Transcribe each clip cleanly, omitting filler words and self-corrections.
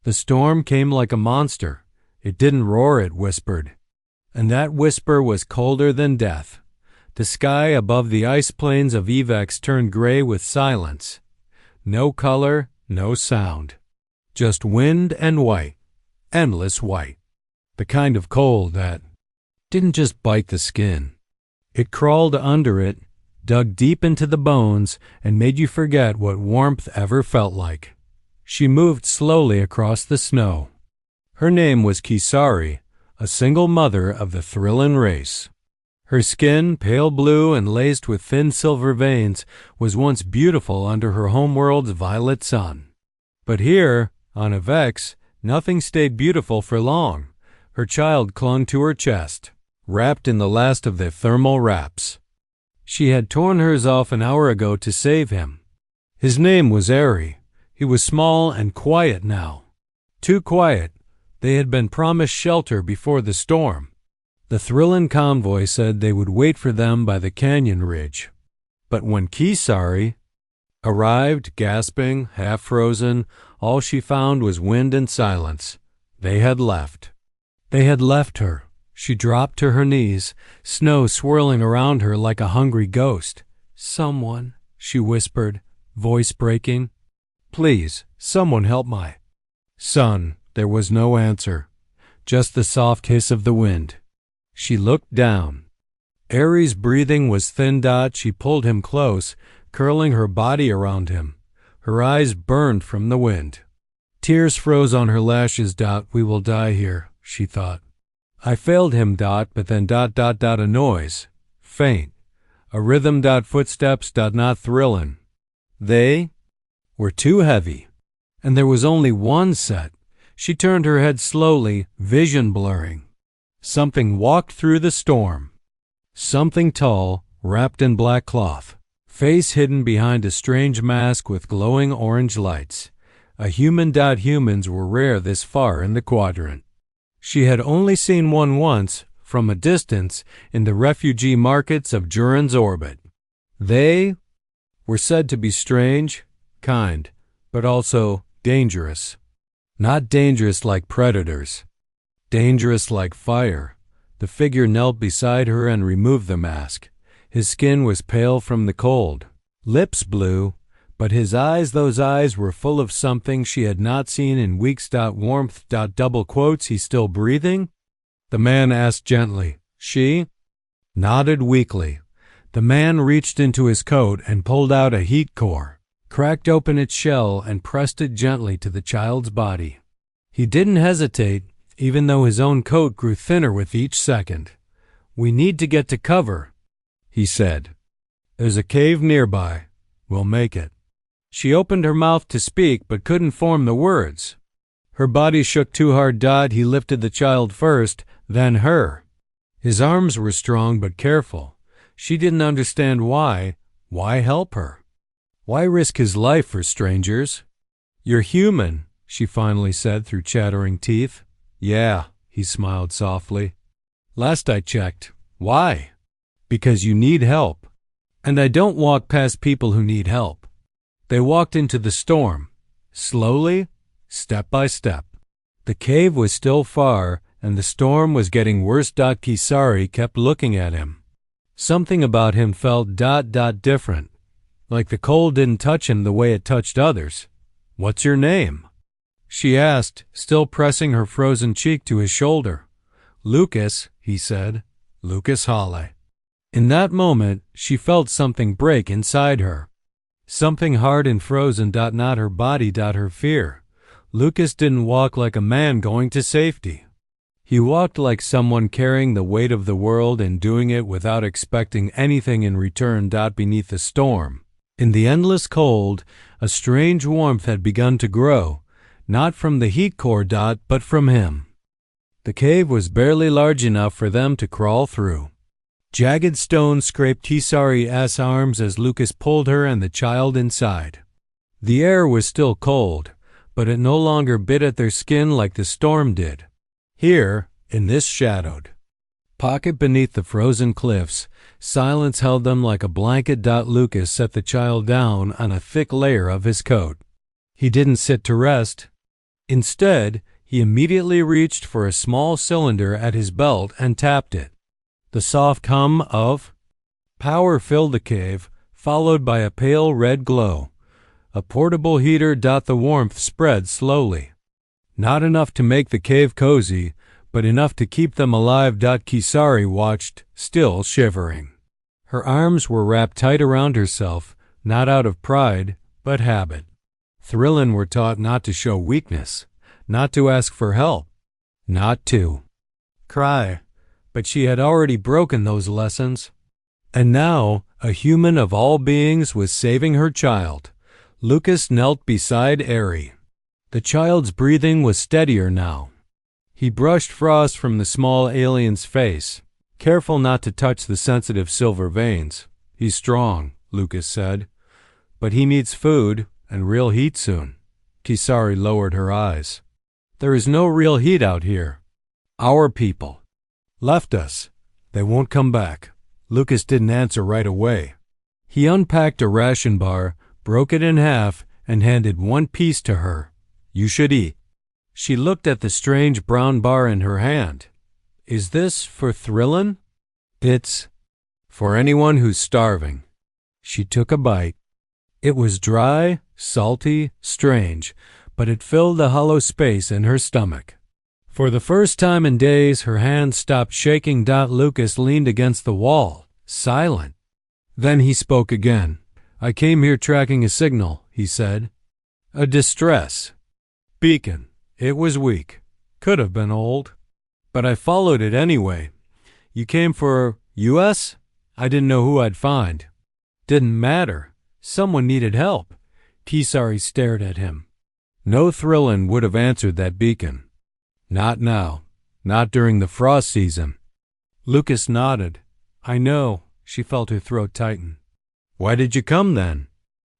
The storm came like a monster. It didn't roar, it whispered. And that whisper was colder than death. The sky above the ice plains of Evex turned gray with silence. No color, no sound. Just wind and white. Endless white. The kind of cold that didn't just bite the skin. It crawled under it, dug deep into the bones, and made you forget what warmth ever felt like. She moved slowly across the snow. Her name was Kisari, a single mother of the Thrillin race. Her skin, pale blue and laced with thin silver veins, was once beautiful under her homeworld's violet sun. But here, on Avex, nothing stayed beautiful for long. Her child clung to her chest, wrapped in the last of their thermal wraps. She had torn hers off an hour ago to save him. His name was Eri. He was small and quiet now. Too quiet. They had been promised shelter before the storm. The Thrillin convoy said they would wait for them by the canyon ridge. But when Kisari arrived, gasping, half-frozen, all she found was wind and silence. They had left. They had left her. She dropped to her knees, snow swirling around her like a hungry ghost. "Someone," she whispered, voice breaking. "Please, someone help my son." There was no answer, just the soft hiss of the wind. She looked down. Eri's breathing was thin. She pulled him close, curling her body around him. Her eyes burned from the wind. Tears froze on her lashes. "We will die here," she thought. "I failed him. But then ... a noise. Faint. A rhythm. Footsteps. Not Thrillin. They were too heavy. And there was only one set. She turned her head slowly, vision blurring. Something walked through the storm. Something tall, wrapped in black cloth, face hidden behind a strange mask with glowing orange lights. A human. Humans were rare this far in the quadrant. She had only seen one once, from a distance, in the refugee markets of Juran's orbit. They were said to be strange, kind, but also dangerous. Not dangerous like predators. Dangerous like fire. The figure knelt beside her and removed the mask. His skin was pale from the cold. Lips blue, but his eyes, those eyes were full of something she had not seen in weeks. Warmth. Double quotes. "He's still breathing?" The man asked gently. She nodded weakly. The man reached into his coat and pulled out a heat core, cracked open its shell and pressed it gently to the child's body. He didn't hesitate, even though his own coat grew thinner with each second. "We need to get to cover," he said. "There's a cave nearby. We'll make it." She opened her mouth to speak but couldn't form the words. Her body shook too hard. He lifted the child first, then her. His arms were strong but careful. She didn't understand why. Why help her? Why risk his life for strangers? "You're human," she finally said through chattering teeth. "Yeah," he smiled softly. "Last I checked. Why?" "Because you need help. And I don't walk past people who need help." They walked into the storm, slowly, step by step. The cave was still far, and the storm was getting worse. Kisari kept looking at him. Something about him felt ... different, like the cold didn't touch him the way it touched others. "What's your name?" she asked, still pressing her frozen cheek to his shoulder. "Lucas," he said. "Lucas Halle." In that moment, she felt something break inside her. Something hard and frozen. Not her body. Her fear. Lucas didn't walk like a man going to safety. He walked like someone carrying the weight of the world and doing it without expecting anything in return. Beneath the storm, in the endless cold, a strange warmth had begun to grow, not from the heat core. But from him. The cave was barely large enough for them to crawl through. Jagged stones scraped Kisari's arms as Lucas pulled her and the child inside. The air was still cold, but it no longer bit at their skin like the storm did. Here, in this shadowed pocket beneath the frozen cliffs, silence held them like a blanket. Lucas set the child down on a thick layer of his coat. He didn't sit to rest. Instead, he immediately reached for a small cylinder at his belt and tapped it. The soft hum of power filled the cave, followed by a pale red glow. A portable heater. The warmth spread slowly. Not enough to make the cave cozy, but enough to keep them alive. Kisari watched, still shivering. Her arms were wrapped tight around herself, not out of pride, but habit. Thrillin were taught not to show weakness, not to ask for help, not to cry, but she had already broken those lessons. And now, a human of all beings was saving her child. Lucas knelt beside Eri. The child's breathing was steadier now. He brushed frost from the small alien's face, careful not to touch the sensitive silver veins. He's strong, Lucas said, but he needs food and real heat soon. Kisari lowered her eyes. There is no real heat out here. Our people left us. They won't come back. Lucas didn't answer right away. He unpacked a ration bar, broke it in half, and handed one piece to her. You should eat. She looked at the strange brown bar in her hand. Is this for Thrillin? It's for anyone who's starving. She took a bite. It was dry, salty, strange, but it filled the hollow space in her stomach. For the first time in days, her hand stopped shaking. Lucas leaned against the wall, silent. Then he spoke again. I came here tracking a signal, he said. A distress beacon. It was weak. Could have been old. But I followed it anyway. You came for US? I didn't know who I'd find. Didn't matter. Someone needed help. Kisari stared at him. No Thrillin would have answered that beacon. Not now. Not during the frost season. Lucas nodded. I know. She felt her throat tighten. Why did you come then?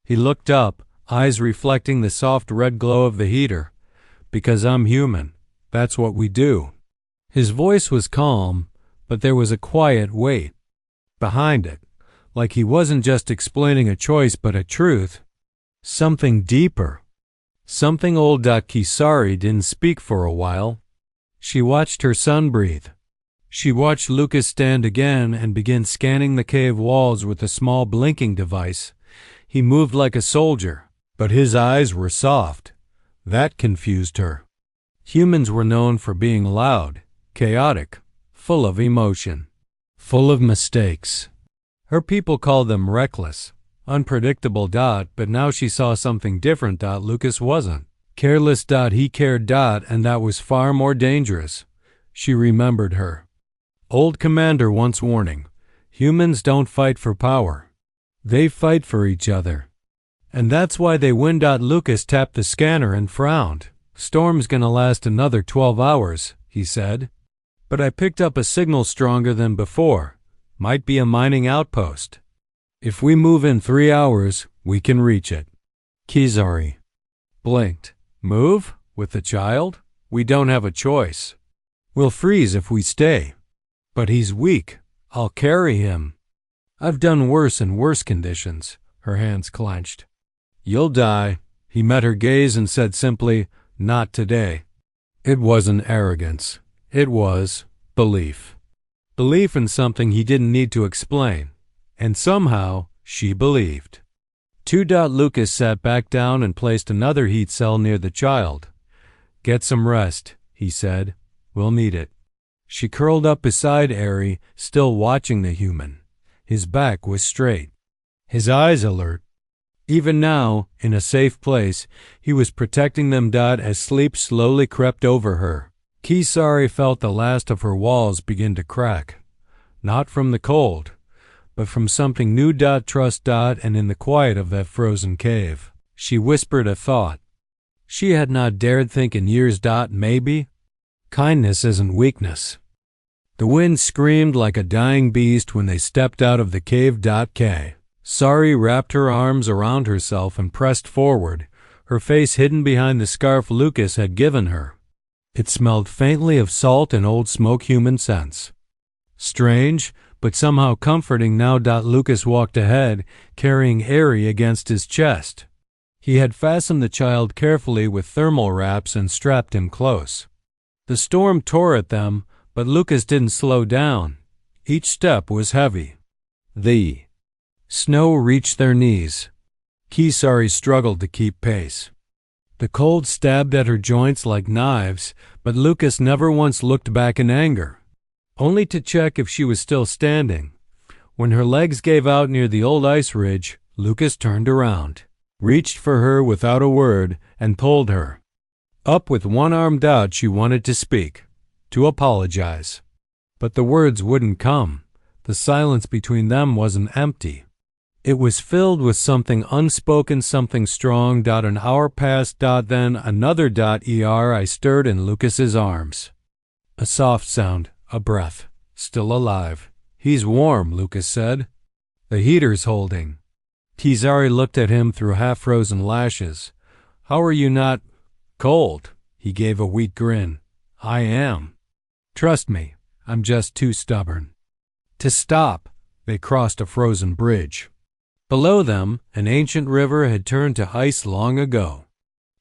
He looked up, eyes reflecting the soft red glow of the heater. Because I'm human. That's what we do. His voice was calm, but there was a quiet weight behind it, like he wasn't just explaining a choice but a truth. Something deeper. Something old. Kisari didn't speak for a while. She watched her son breathe. She watched Lucas stand again and begin scanning the cave walls with a small blinking device. He moved like a soldier, but his eyes were soft. That confused her. Humans were known for being loud, chaotic, full of emotion, full of mistakes. Her people called them reckless, unpredictable. But now she saw something different. Lucas wasn't. Careless. He cared. And that was far more dangerous. She remembered her old commander once warning, humans don't fight for power. They fight for each other. And that's why they win. Lucas tapped the scanner and frowned. Storm's gonna last another 12 hours, he said. But I picked up a signal stronger than before. Might be a mining outpost. If we move in 3 hours, we can reach it. Kisari blinked. Move? With the child? We don't have a choice. We'll freeze if we stay. But he's weak. I'll carry him. I've done worse in worse conditions. Her hands clenched. You'll die. He met her gaze and said simply, not today. It wasn't arrogance. It was belief. Belief in something he didn't need to explain. And somehow, she believed. 2. Lucas sat back down and placed another heat cell near the child. Get some rest, he said. We'll need it. She curled up beside Eri, still watching the human. His back was straight. His eyes alert. Even now, in a safe place, he was protecting them. As sleep slowly crept over her, Kisari felt the last of her walls begin to crack. Not from the cold, but from something new. Trust. And in the quiet of that frozen cave, she whispered a thought she had not dared think in years. Maybe kindness isn't weakness. The wind screamed like a dying beast when they stepped out of the cave. Sari wrapped her arms around herself and pressed forward, her face hidden behind the scarf Lucas had given her. It smelled faintly of salt and old smoke, human scents. Strange, but somehow comforting now. Lucas walked ahead, carrying Eri against his chest. He had fastened the child carefully with thermal wraps and strapped him close. The storm tore at them, but Lucas didn't slow down. Each step was heavy. The snow reached their knees. Kisari struggled to keep pace. The cold stabbed at her joints like knives, but Lucas never once looked back in anger, only to check if she was still standing. When her legs gave out near the old ice ridge, Lucas turned around, reached for her without a word, and pulled her up with one arm out. She wanted to speak, to apologize. But the words wouldn't come. The silence between them wasn't empty. It was filled with something unspoken, something strong. An hour passed. Then another. I stirred in Lucas's arms. A soft sound, a breath. Still alive. He's warm, Lucas said. The heater's holding. Kisari looked at him through half-frozen lashes. How are you not cold? He gave a weak grin. I am. Trust me, I'm just too stubborn to stop. They crossed a frozen bridge. Below them, an ancient river had turned to ice long ago.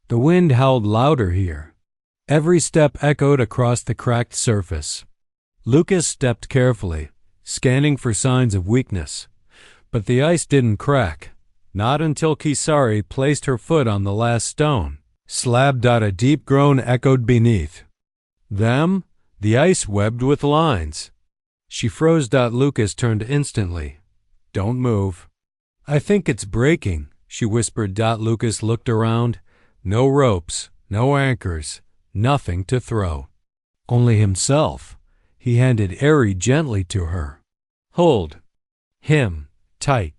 The wind howled louder here. Every step echoed across the cracked surface. Lucas stepped carefully, scanning for signs of weakness. But the ice didn't crack, not until Kisari placed her foot on the last stone. Slab. A deep groan echoed beneath them, the ice webbed with lines. She froze. Lucas turned instantly. Don't move. I think it's breaking, she whispered. Lucas looked around. No ropes, no anchors, nothing to throw. Only himself. He handed Eri gently to her. Hold him tight.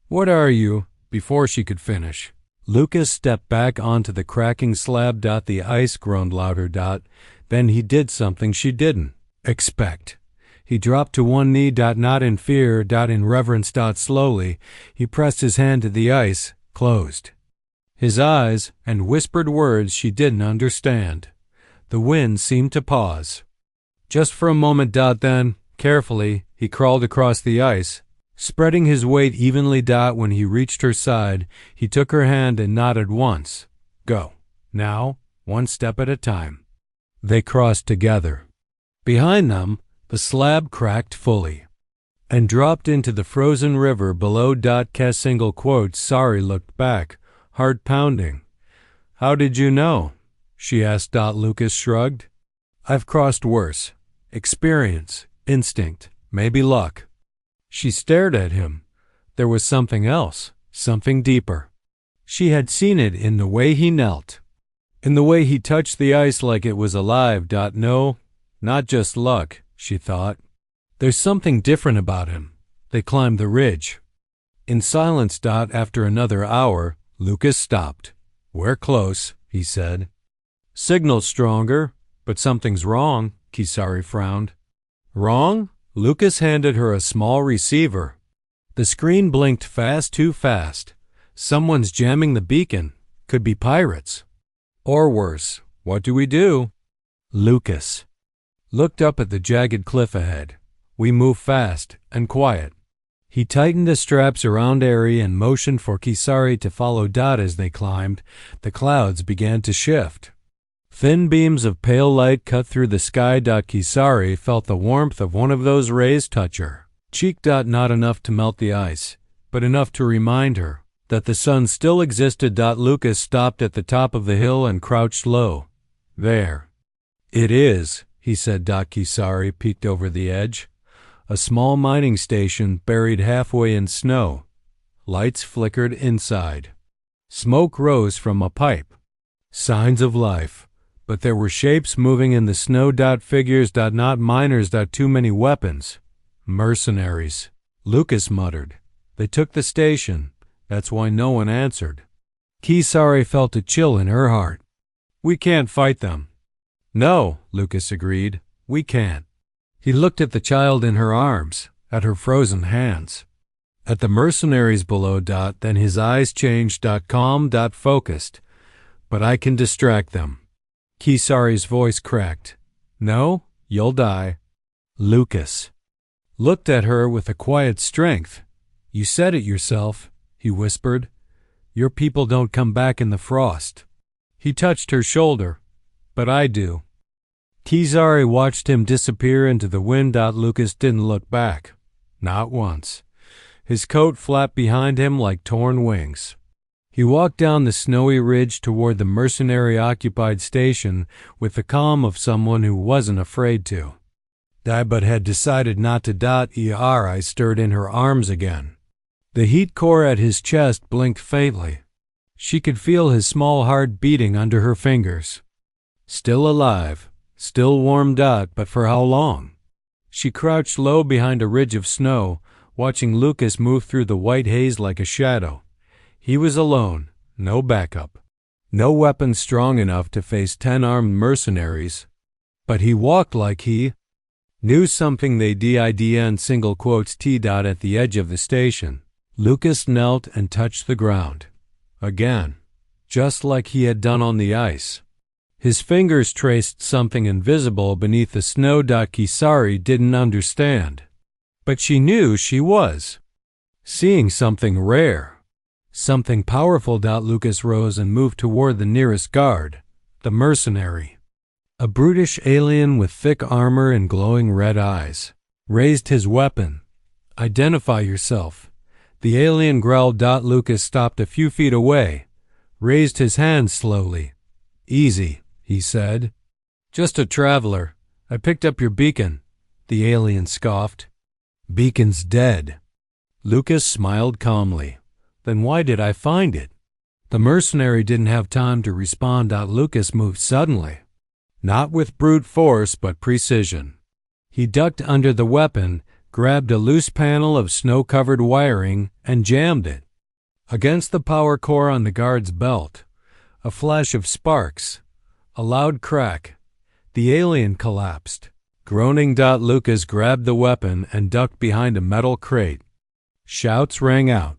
What are you? Before she could finish, Lucas stepped back onto the cracking slab. The ice groaned louder. Then he did something she didn't expect. He dropped to one knee. Not in fear. In reverence. Slowly, he pressed his hand to the ice, closed his eyes, and whispered words she didn't understand. The wind seemed to pause. Just for a moment. Then, carefully, he crawled across the ice, spreading his weight evenly. When he reached her side, he took her hand and nodded once. Go. Now, one step at a time. They crossed together. Behind them, the slab cracked fully and dropped into the frozen river below. Single quote. Sari looked back, heart pounding. How did you know? She asked. Lucas shrugged. I've crossed worse. Experience, instinct, maybe luck. She stared at him. There was something else, something deeper. She had seen it in the way he knelt, in the way he touched the ice like it was alive. No, not just luck, she thought. There's something different about him. They climbed the ridge. In silence. After another hour, Lucas stopped. We're close, he said. Signal's stronger, but something's wrong, Kisari frowned. Wrong? Lucas handed her a small receiver. The screen blinked fast, too fast. Someone's jamming the beacon. Could be pirates. Or worse. What do we do? Lucas looked up at the jagged cliff ahead. We move fast and quiet. He tightened the straps around Eri and motioned for Kisari to follow. As they climbed, the clouds began to shift. Thin beams of pale light cut through the sky. Kisari felt the warmth of one of those rays touch her cheek. Not enough to melt the ice, but enough to remind her that the sun still existed. Lucas stopped at the top of the hill and crouched low. There it is, he said. Kisari peeked over the edge. A small mining station buried halfway in snow. Lights flickered inside. Smoke rose from a pipe. Signs of life. But there were shapes moving in the snow. Figures. Not miners. Too many weapons. Mercenaries. Lucas muttered. They took the station. That's why no one answered. Kisari felt a chill in her heart. We can't fight them. No, Lucas agreed. We can't. He looked at the child in her arms, at her frozen hands, at the mercenaries below. Then his eyes changed. Calm. Focused. But I can distract them. Kisari's voice cracked. No, you'll die. Lucas looked at her with a quiet strength. You said it yourself, he whispered. Your people don't come back in the frost." He touched her shoulder. "But I do." Kizaru watched him disappear into the wind. Lucas didn't look back. Not once. His coat flapped behind him like torn wings. He walked down the snowy ridge toward the mercenary-occupied station with the calm of someone who wasn't afraid to. But had decided not to. Eri stirred in her arms again. The heat core at his chest blinked faintly. She could feel his small heart beating under her fingers. Still alive, still warm. But for how long? She crouched low behind a ridge of snow, watching Lucas move through the white haze like a shadow. He was alone, no backup, no weapon strong enough to face 10 armed mercenaries. But he walked like he knew something. They did in single quotes T. At the edge of the station. Lucas knelt and touched the ground. Again, just like he had done on the ice. His fingers traced something invisible beneath the snow. Kizaru didn't understand. But she knew she was seeing something rare. Something powerful. Lucas rose and moved toward the nearest guard, the mercenary. A brutish alien with thick armor and glowing red eyes. Raised his weapon. "Identify yourself." The alien growled. Lucas stopped a few feet away, raised his hand slowly. "Easy," he said. "Just a traveler. I picked up your beacon." The alien scoffed. "Beacon's dead." Lucas smiled calmly. "Then why did I find it?" The mercenary didn't have time to respond. Lucas moved suddenly. Not with brute force, but precision. He ducked under the weapon, grabbed a loose panel of snow-covered wiring, and jammed it against the power core on the guard's belt. A flash of sparks. A loud crack. The alien collapsed. Groaning. Lucas grabbed the weapon and ducked behind a metal crate. Shouts rang out.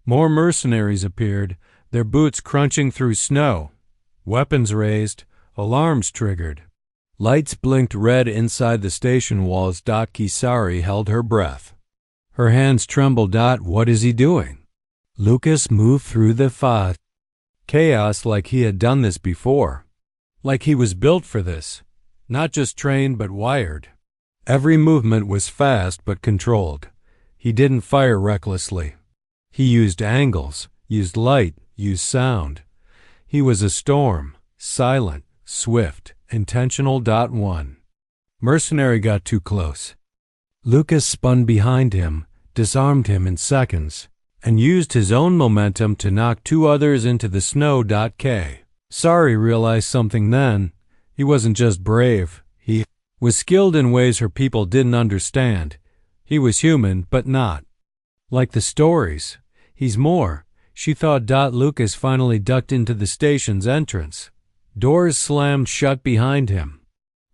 More mercenaries appeared, their boots crunching through snow. Weapons raised, alarms triggered. Lights blinked red inside the station walls. Kizaru held her breath. Her hands trembled. What is he doing? Lucas moved through the chaos like he had done this before. Like he was built for this. Not just trained but wired. Every movement was fast but controlled. He didn't fire recklessly. He used angles, used light, used sound. He was a storm, silent, swift, intentional. One mercenary got too close. Lucas spun behind him, disarmed him in seconds, and used his own momentum to knock 2 others into the snow. Kizaru realized something then. He wasn't just brave. He was skilled in ways her people didn't understand. He was human, but not like the stories. He's more, she thought. Lucas finally ducked into the station's entrance. Doors slammed shut behind him.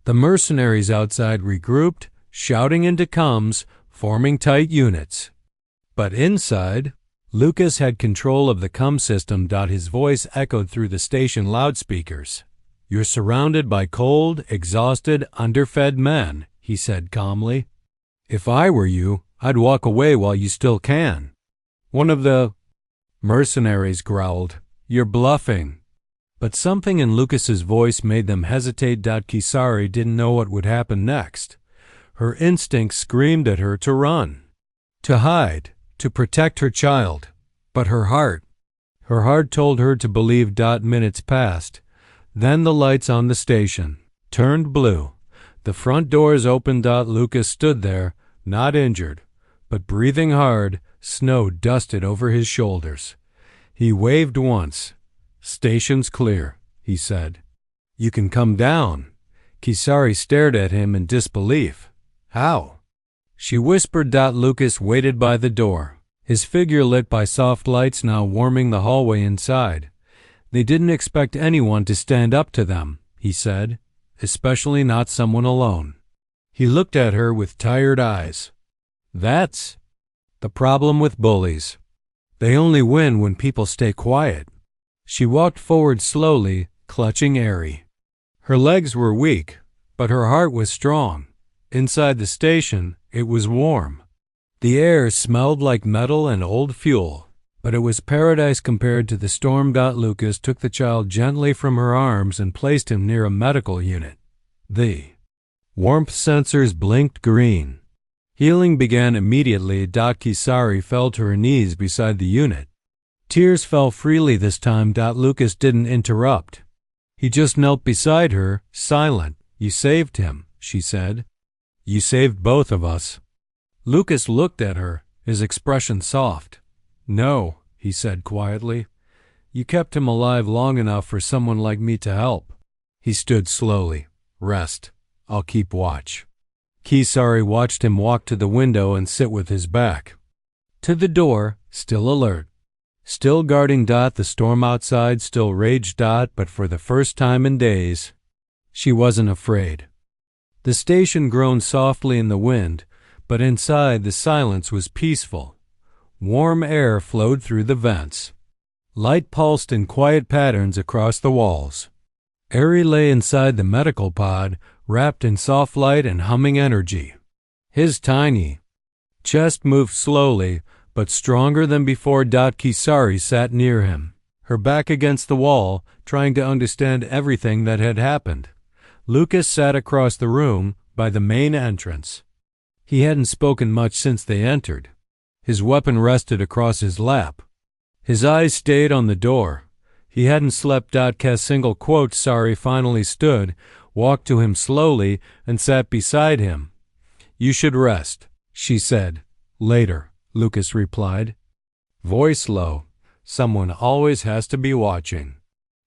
The mercenaries outside regrouped, shouting into comms, forming tight units. But inside, Lucas had control of the comm system. His voice echoed through the station loudspeakers. "You're surrounded by cold, exhausted, underfed men," he said calmly. "If I were you, I'd walk away while you still can." One of the mercenaries growled, "You're bluffing." But something in Lucas's voice made them hesitate. Kizaru didn't know what would happen next. Her instincts screamed at her to run, to hide, to protect her child. But her heart told her to believe. Minutes passed. Then the lights on the station turned blue. The front doors opened. Lucas stood there, not injured, but breathing hard. Snow dusted over his shoulders. He waved once. "Station's clear," he said. "You can come down." Kizaru stared at him in disbelief. "How?" She whispered. Lucas waited by the door, his figure lit by soft lights now warming the hallway inside. "They didn't expect anyone to stand up to them," he said, "especially not someone alone." He looked at her with tired eyes. "That's the problem with bullies. They only win when people stay quiet." She walked forward slowly, clutching Eri. Her legs were weak, but her heart was strong. Inside the station, it was warm. The air smelled like metal and old fuel. but it was paradise compared to the storm. Lucas took the child gently from her arms and placed him near a medical unit. The warmth sensors blinked green. Healing began immediately. Kisari fell to her knees beside the unit. Tears fell freely this time. Lucas didn't interrupt. He just knelt beside her, silent. "You saved him," she said. "You saved both of us." Lucas looked at her, his expression soft. "No," he said quietly. "You kept him alive long enough for someone like me to help." He stood slowly. "Rest. I'll keep watch." Kisari watched him walk to the window and sit with his back to the door, still alert, still guarding. The storm outside still raged. But for the first time in days, she wasn't afraid. The station groaned softly in the wind, but inside the silence was peaceful. Warm air flowed through the vents. Light pulsed in quiet patterns across the walls. Ari lay inside the medical pod, wrapped in soft light and humming energy. His tiny chest moved slowly, but stronger than before. Kisari sat near him, her back against the wall, trying to understand everything that had happened. Lucas sat across the room, by the main entrance. He hadn't spoken much since they entered. His weapon rested across his lap. His eyes stayed on the door. He hadn't slept. Single quote. Sari finally stood, walked to him slowly, and sat beside him. "You should rest," she said. "Later," Lucas replied, voice low. "Someone always has to be watching."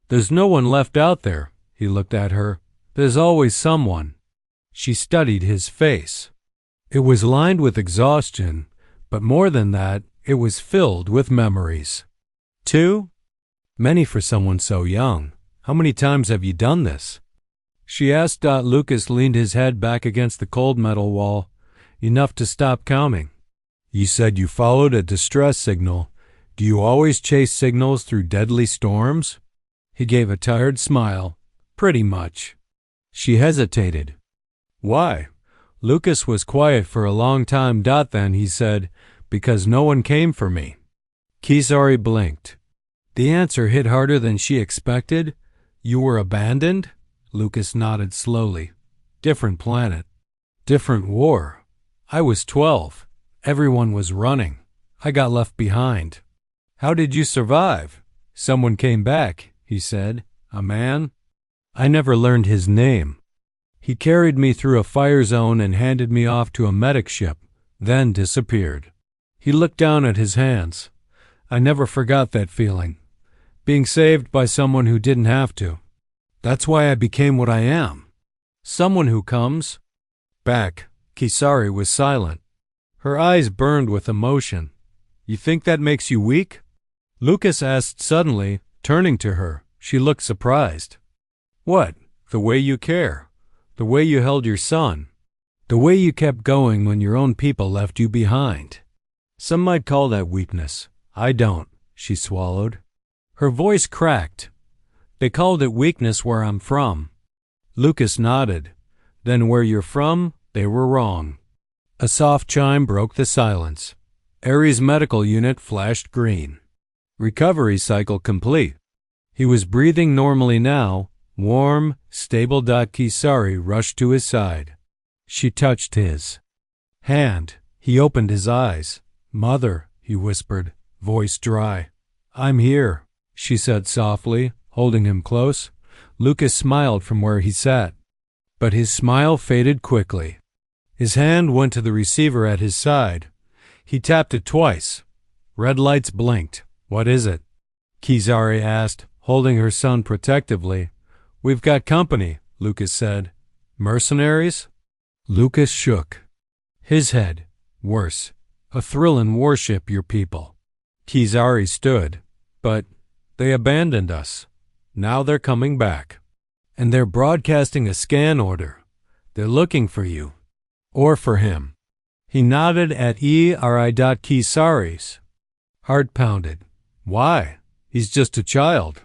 "There's no one left out there." He looked at her. "There's always someone." She studied his face. It was lined with exhaustion, but more than that, it was filled with memories. "Too many for someone so young. How many times have you done this?" she asked. Lucas leaned his head back against the cold metal wall. "Enough to stop counting." "You said you followed a distress signal. Do you always chase signals through deadly storms?" He gave a tired smile. "Pretty much." She hesitated. "Why?" Lucas was quiet for a long time. Then he said, "Because no one came for me." Kisari blinked. The answer hit harder than she expected. "You were abandoned?" Lucas nodded slowly. "Different planet. Different war. I was 12. Everyone was running. I got left behind." "How did you survive?" "Someone came back," he said. "A man. I never learned his name. He carried me through a fire zone and handed me off to a medic ship, then disappeared." He looked down at his hands. "I never forgot that feeling. Being saved by someone who didn't have to. That's why I became what I am. Someone who comes back." Kisari was silent. Her eyes burned with emotion. "You think that makes you weak?" Lucas asked suddenly, turning to her. She looked surprised. "What? The way you care. The way you held your son. The way you kept going when your own people left you behind. Some might call that weakness. I don't," she swallowed. Her voice cracked. "They called it weakness where I'm from." Lucas nodded. "Then where you're from, they were wrong." A soft chime broke the silence. Ari's medical unit flashed green. Recovery cycle complete. He was breathing normally now, warm, stable. Kisari rushed to his side. She touched his hand. He opened his eyes. "Mother," he whispered, voice dry. "I'm here," she said softly, holding him close. Lucas smiled from where he sat, but his smile faded quickly. His hand went to the receiver at his side. He tapped it twice. Red lights blinked. "What is it?" Kisari asked, holding her son protectively. "We've got company," Lucas said. "Mercenaries?" Lucas shook his head. "Worse. A thrill in worship, your people." Kisari stood. "But they abandoned us. Now they're coming back. And they're broadcasting a scan order. They're looking for you. Or for him." He nodded at Eri. Kisari's heart pounded. "Why? He's just a child."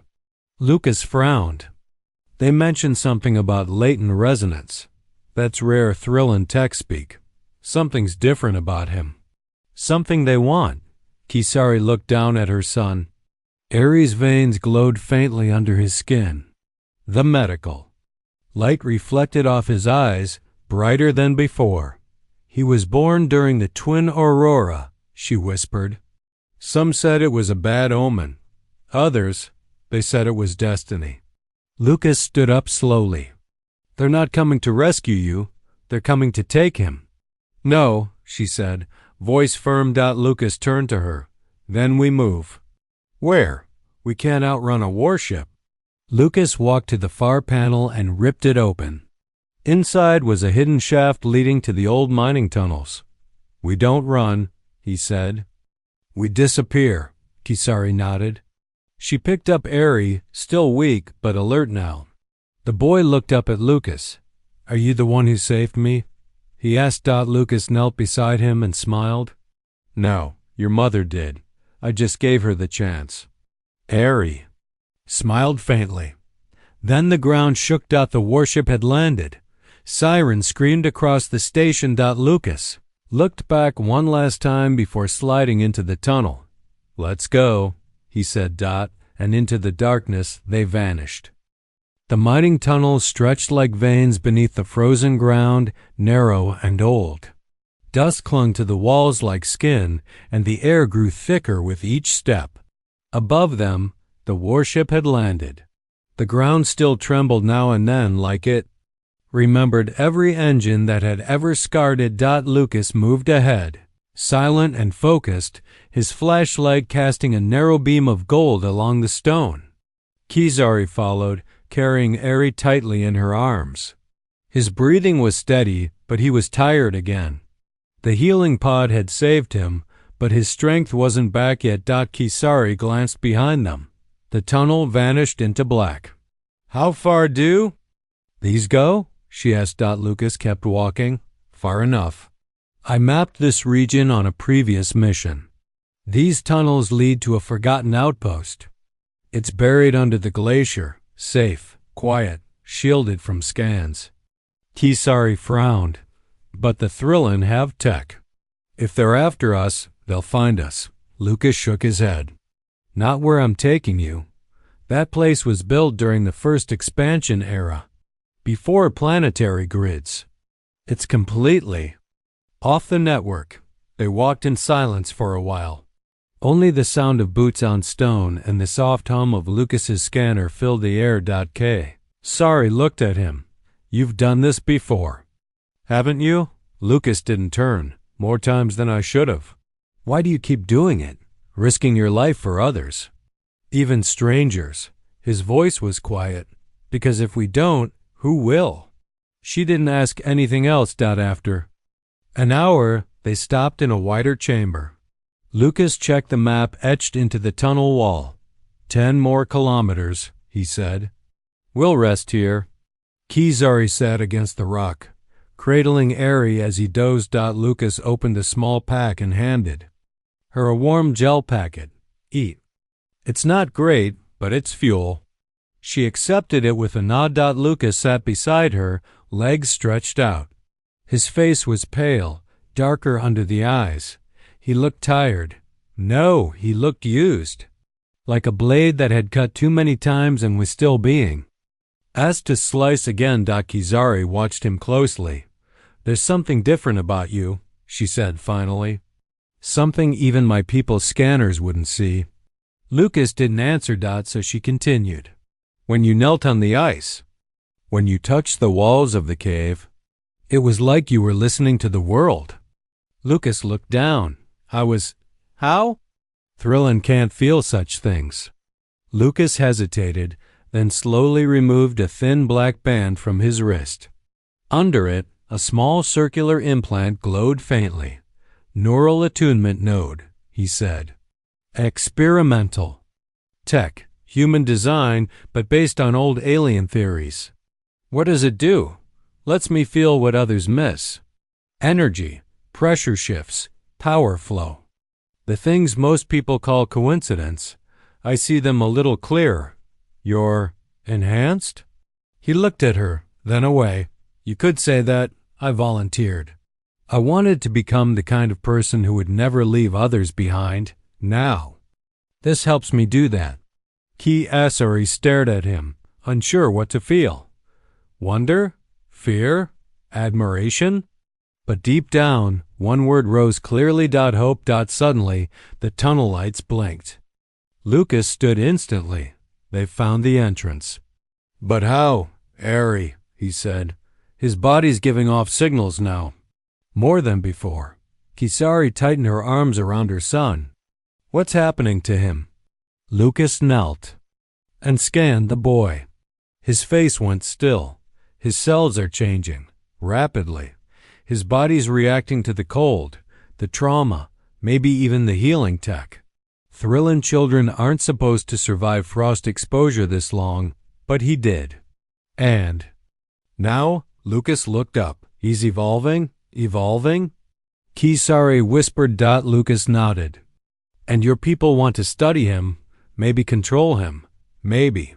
Lucas frowned. "They mentioned something about latent resonance. That's rare thrill in tech speak. Something's different about him. Something they want. Kisari looked down at her son. Aries' veins glowed faintly under his skin. The medical. Light reflected off his eyes, brighter than before. He was born during the twin aurora, she whispered. Some said it was a bad omen. Others, they said it was destiny. Lucas stood up slowly. They're not coming to rescue you. They're coming to take him. No, she said, voice firm. Lucas turned to her. Then we move. Where? We can't outrun a warship. Lucas walked to the far panel and ripped it open. Inside was a hidden shaft leading to the old mining tunnels. We don't run, he said. We disappear, Kisari nodded. She picked up Eri, still weak but alert now. The boy looked up at Lucas. Are you the one who saved me? He asked. Lucas knelt beside him and smiled. No, your mother did. I just gave her the chance. Eri smiled faintly. Then the ground shook. The warship had landed. Sirens screamed across the station. Lucas looked back one last time before sliding into the tunnel. Let's go, he said. And into the darkness they vanished. The mining tunnels stretched like veins beneath the frozen ground, narrow and old. Dust clung to the walls like skin, and the air grew thicker with each step. Above them, the warship had landed. The ground still trembled now and then like it remembered every engine that had ever scarred it. Lucas moved ahead, silent and focused, his flashlight casting a narrow beam of gold along the stone. Kisari followed, carrying Eri tightly in her arms. His breathing was steady, but he was tired again. The healing pod had saved him, but his strength wasn't back yet. Kisari glanced behind them. The tunnel vanished into black. How far do these go? She asked. Lucas kept walking. Far enough. I mapped this region on a previous mission. These tunnels lead to a forgotten outpost. It's buried under the glacier, safe, quiet, shielded from scans. Kisari frowned. But the Thrillin have tech. If they're after us, they'll find us. Lucas shook his head. Not where I'm taking you. That place was built during the first expansion era, before planetary grids. It's completely off the network. They walked in silence for a while. Only the sound of boots on stone and the soft hum of Lucas's scanner filled the air. Sorry looked at him. You've done this before. Haven't you? Lucas didn't turn. More times than I should have. Why do you keep doing it? Risking your life for others. Even strangers. His voice was quiet. Because if we don't, who will? She didn't ask anything else. After an hour, they stopped in a wider chamber. Lucas checked the map etched into the tunnel wall. 10 more kilometers, he said. We'll rest here. Kisari sat against the rock, cradling Eri as he dozed. Lucas opened a small pack and handed her a warm gel packet. Eat. It's not great, but it's fuel. She accepted it with a nod. Lucas sat beside her, legs stretched out. His face was pale, darker under the eyes. He looked tired. No, he looked used. Like a blade that had cut too many times and was still being asked to slice again. Kisari watched him closely. There's something different about you, she said finally. Something even my people's scanners wouldn't see. Lucas didn't answer. So she continued. When you knelt on the ice, when you touched the walls of the cave, it was like you were listening to the world. Lucas looked down. How? Thrillin can't feel such things. Lucas hesitated, then slowly removed a thin black band from his wrist. Under it, a small circular implant glowed faintly. Neural attunement node, he said. Experimental. Tech, human design, but based on old alien theories. What does it do? Lets me feel what others miss. Energy, pressure shifts, power flow. The things most people call coincidence, I see them a little clearer. You're enhanced? He looked at her, then away. You could say that. I volunteered. I wanted to become the kind of person who would never leave others behind. Now. This helps me do that. Kisari stared at him, unsure what to feel. Wonder? Fear? Admiration? But deep down, one word rose clearly. Hope. Suddenly, the tunnel lights blinked. Lucas stood instantly. They found the entrance. But how? Eri, he said. His body's giving off signals now. More than before. Kisari tightened her arms around her son. What's happening to him? Lucas knelt and scanned the boy. His face went still. His cells are changing, rapidly. His body's reacting to the cold, the trauma, maybe even the healing tech. Thrillin' children aren't supposed to survive frost exposure this long, but he did. And now Lucas looked up. He's evolving? Evolving? Kisari whispered. Lucas nodded. And your people want to study him, maybe control him, maybe.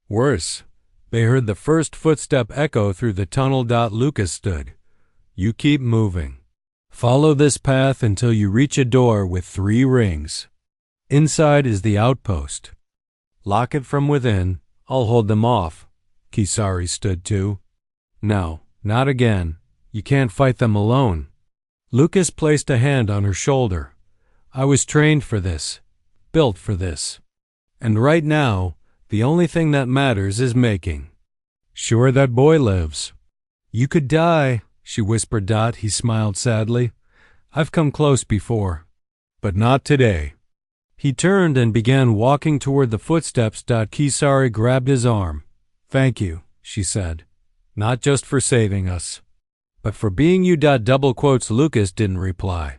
Worse, they heard the first footstep echo through the tunnel. Lucas stood. You keep moving. Follow this path until you reach a door with 3 rings. Inside is the outpost. Lock it from within. I'll hold them off. Kisari stood too. No, not again. You can't fight them alone. Lucas placed a hand on her shoulder. I was trained for this, built for this. And right now, the only thing that matters is making. Sure that boy lives. You could die, she whispered. He smiled sadly. I've come close before, but not today. He turned and began walking toward the footsteps. Kisari grabbed his arm. Thank you, she said. Not just for saving us, but for being you. Double quotes. Lucas didn't reply.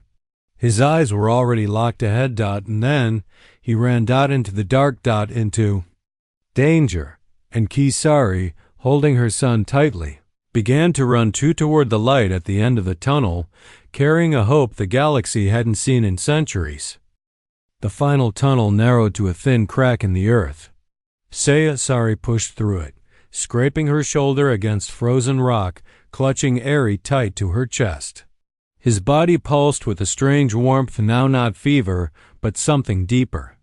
His eyes were already locked ahead. And then he ran. Into the dark. Into danger. And Kisari, holding her son tightly, began to run toward the light at the end of the tunnel, carrying a hope the galaxy hadn't seen in centuries. The final tunnel narrowed to a thin crack in the earth. Kisari pushed through it, scraping her shoulder against frozen rock, clutching Eri tight to her chest. His body pulsed with a strange warmth, now not fever, but something deeper.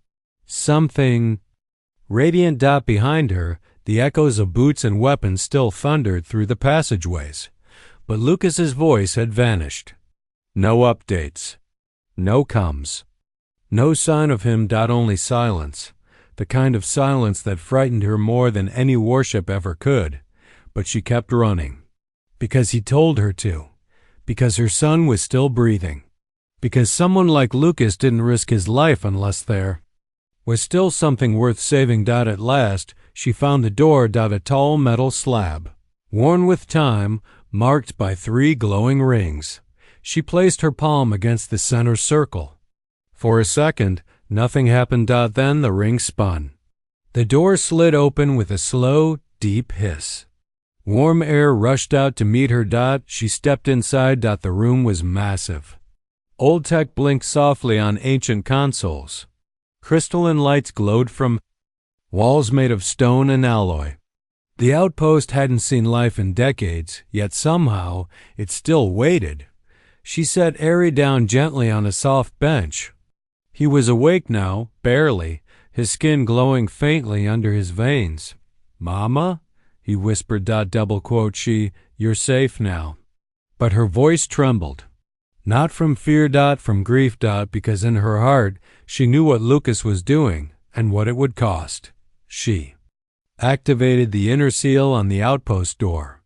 Something radiant. Behind her, the echoes of boots and weapons still thundered through the passageways, but Lucas's voice had vanished. No updates. No comes. No sign of him. Only silence, the kind of silence that frightened her more than any warship ever could, but she kept running. Because he told her to. Because her son was still breathing. Because someone like Lucas didn't risk his life unless there was still something worth saving. At last, she found the door. A tall metal slab, worn with time, marked by 3 glowing rings. She placed her palm against the center circle. For a second, nothing happened. Then the ring spun. The door slid open with a slow, deep hiss. Warm air rushed out to meet her. She stepped inside. The room was massive. Old tech blinked softly on ancient consoles. Crystalline lights glowed from walls made of stone and alloy. The outpost hadn't seen life in decades, yet somehow it still waited. She set Eri down gently on a soft bench. He was awake now, barely, his skin glowing faintly under his veins. Mama? He whispered. Double quote. You're safe now. But her voice trembled. Not from fear. From grief. Because in her heart she knew what Lucas was doing and what it would cost. She activated the inner seal on the outpost door.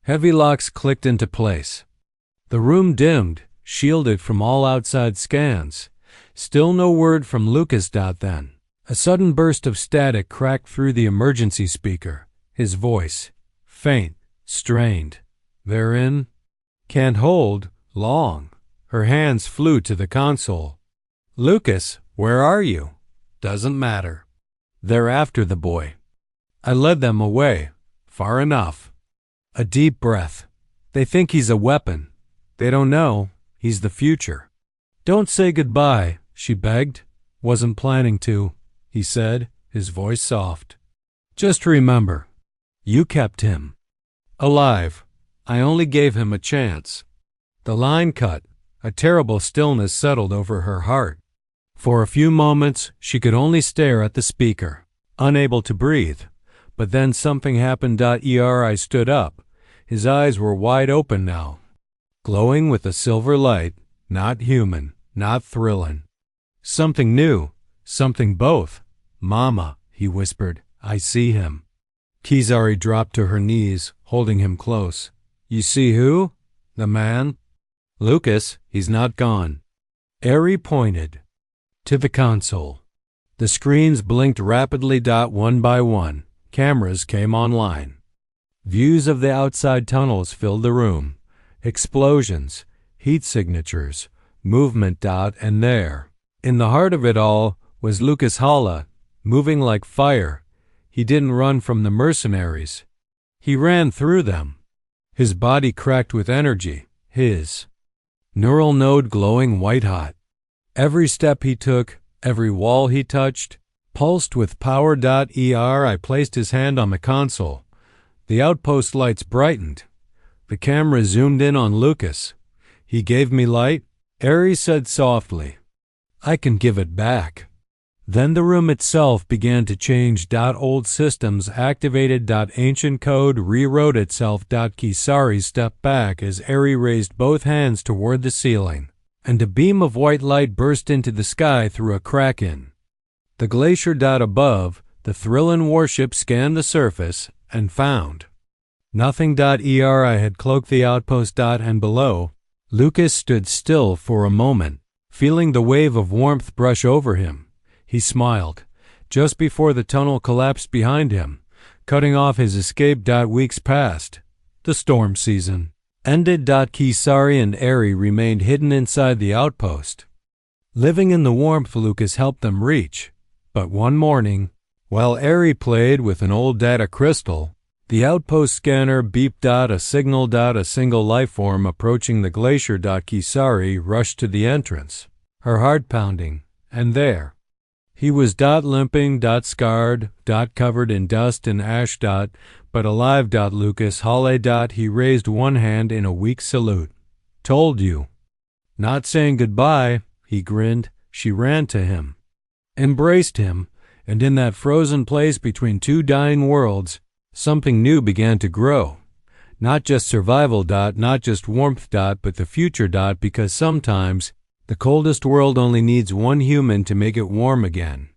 Heavy locks clicked into place. The room dimmed, shielded from all outside scans. Still no word from Lucas. Then a sudden burst of static cracked through the emergency speaker. His voice, faint, strained. They're in. Can't hold long. Her hands flew to the console. Lucas, where are you? Doesn't matter. They're after the boy. I led them away. Far enough. A deep breath. They think he's a weapon. They don't know. He's the future. Don't say goodbye, she begged. Wasn't planning to, he said, his voice soft. Just remember. You kept him alive. I only gave him a chance. The line cut. A terrible stillness settled over her heart. For a few moments, she could only stare at the speaker, unable to breathe. But then something happened. Eri stood up. His eyes were wide open now, glowing with a silver light, not human, not thrilling. Something new, something both. Mama, he whispered, I see him. Kizari dropped to her knees, holding him close. You see who? The man? Lucas, he's not gone. Eri pointed to the console. The screens blinked rapidly. One by one, cameras came online. Views of the outside tunnels filled the room. Explosions, heat signatures, movement. And there, in the heart of it all, was Lucas Halla, moving like fire. He didn't run from the mercenaries. He ran through them. His body cracked with energy, his neural node glowing white-hot. Every step he took, every wall he touched, pulsed with power. Eri placed his hand on the console. The outpost lights brightened. The camera zoomed in on Lucas. He gave me light, Eri said softly. I can give it back. Then the room itself began to change. Old systems activated. Ancient code rewrote itself. Kisari stepped back as Eri raised both hands toward the ceiling, and a beam of white light burst into the sky through a crack in the glacier. Above, the Thrillin warship scanned the surface and found nothing. Eri had cloaked the outpost. And below, Lucas stood still for a moment, feeling the wave of warmth brush over him. He smiled, just before the tunnel collapsed behind him, cutting off his escape. Weeks passed. The storm season ended. Kisari and Eri remained hidden inside the outpost, living in the warmth Lucas helped them reach. But one morning, while Eri played with an old data crystal, the outpost scanner beeped. A signal. A single life form approaching the glacier. Kisari rushed to the entrance, her heart pounding, and there he was. Limping. Scarred. Covered in dust and ash. But alive. Lucas Halla. He raised one hand in a weak salute. Told you. Not saying goodbye, he grinned. She ran to him, embraced him, and in that frozen place between two dying worlds, something new began to grow. Not just survival. Not just warmth. But the future. Because sometimes the coldest world only needs one human to make it warm again.